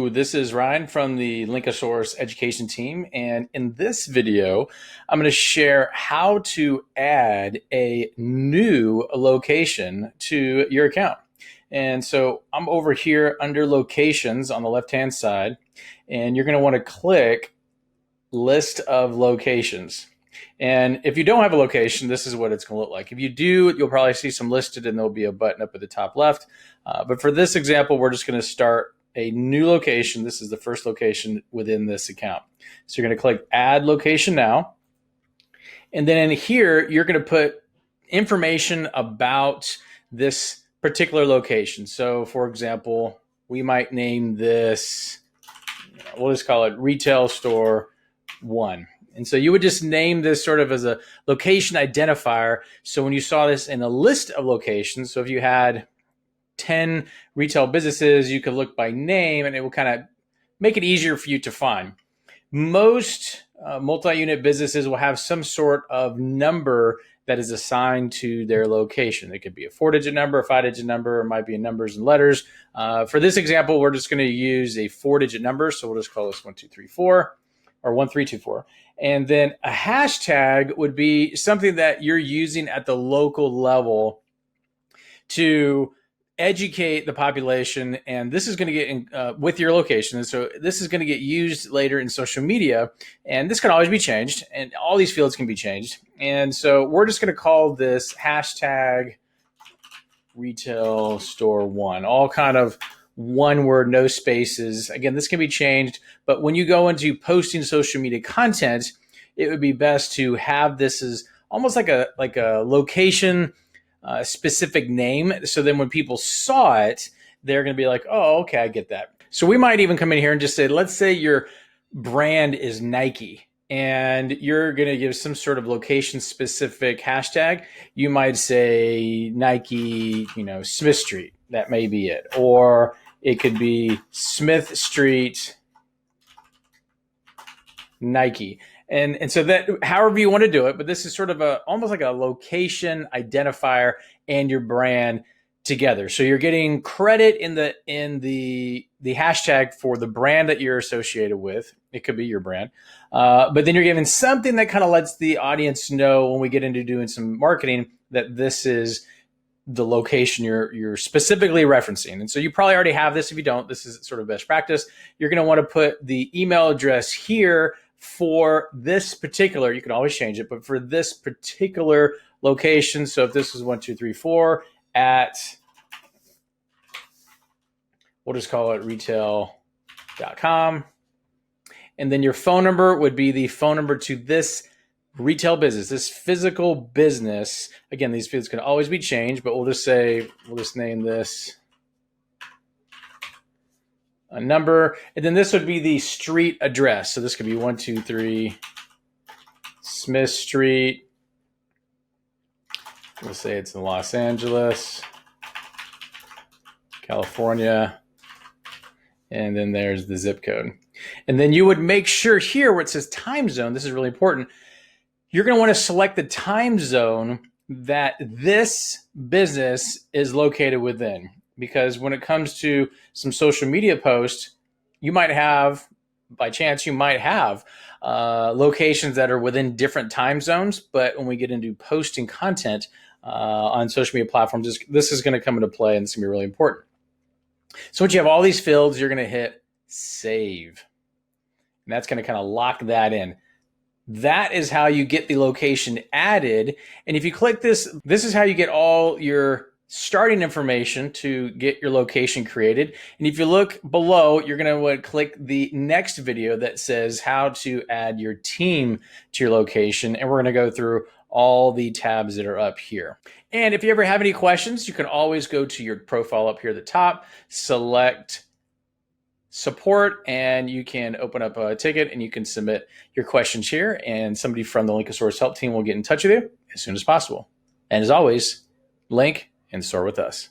Hello, this is Ryan from the Linkosaurus education team. And in this video, I'm going to share how to add a new location to your account. And so I'm over here under locations on the left-hand side, and you're going to want to click list of locations. And if you don't have a location, this is what it's going to look like. If you do, you'll probably see some listed and there'll be a button up at the top left. But for this example, we're just going to start a new location. This is the first location within this account. So you're going to click add location now. And then in here, you're going to put information about this particular location. So for example, we might name this, we'll just call it Retail Store 1. And so you would just name this sort of as a location identifier. So when you saw this in a list of locations, so if you had 10 retail businesses, you could look by name and it will kind of make it easier for you to find. Most multi-unit businesses will have some sort of number that is assigned to their location. It could be a 4-digit number, a 5-digit number, it might be in numbers and letters. For this example, we're just going to use a 4-digit number. So we'll just call this 1234 or 1324. And then a hashtag would be something that you're using at the local level to educate the population. And this is going to get in, with your location. And so this is going to get used later in social media. And this can always be changed. And all these fields can be changed. And so we're just going to call this hashtag Retail Store 1, all kind of one word, no spaces. Again, this can be changed, but when you go into posting social media content, it would be best to have this as almost like a location specific name. So then when people saw it, they're going to be like, oh, okay, I get that. So we might even come in here and just say, let's say your brand is Nike and you're going to give some sort of location specific hashtag. You might say Nike, Smith Street. That may be it. Or it could be Smith Street, Nike. And so that however you want to do it, but this is sort of almost like a location identifier and your brand together. So you're getting credit in the hashtag for the brand that you're associated with. It could be your brand. But then you're giving something that kind of lets the audience know when we get into doing some marketing that this is the location you're specifically referencing. And so you probably already have this. If you don't, this is sort of best practice. You're going to want to put the email address here for this particular, you can always change it, but for this particular location. So if this was 1234 at, we'll just call it retail.com. And then your phone number would be the phone number to this retail business, this physical business. Again, these fields can always be changed, but we'll just name this a number. And then this would be the street address. So this could be 123 Smith Street. Let's say it's in Los Angeles, California. And then there's the zip code. And then you would make sure here where it says time zone, this is really important. You're going to want to select the time zone that this business is located within. Because when it comes to some social media posts, you might have, by chance, locations that are within different time zones. But when we get into posting content on social media platforms, this is going to come into play, and it's going to be really important. So once you have all these fields, you're going to hit save. And that's going to kind of lock that in. That is how you get the location added. And if you click this, this is how you get all your starting information to get your location created. And if you look below, you're going to want to click the next video that says how to add your team to your location. And we're going to go through all the tabs that are up here. And if you ever have any questions, you can always go to your profile up here at the top, select support, and you can open up a ticket and you can submit your questions here. And somebody from the Linkosaurus help team will get in touch with you as soon as possible. And as always, link and soar with us.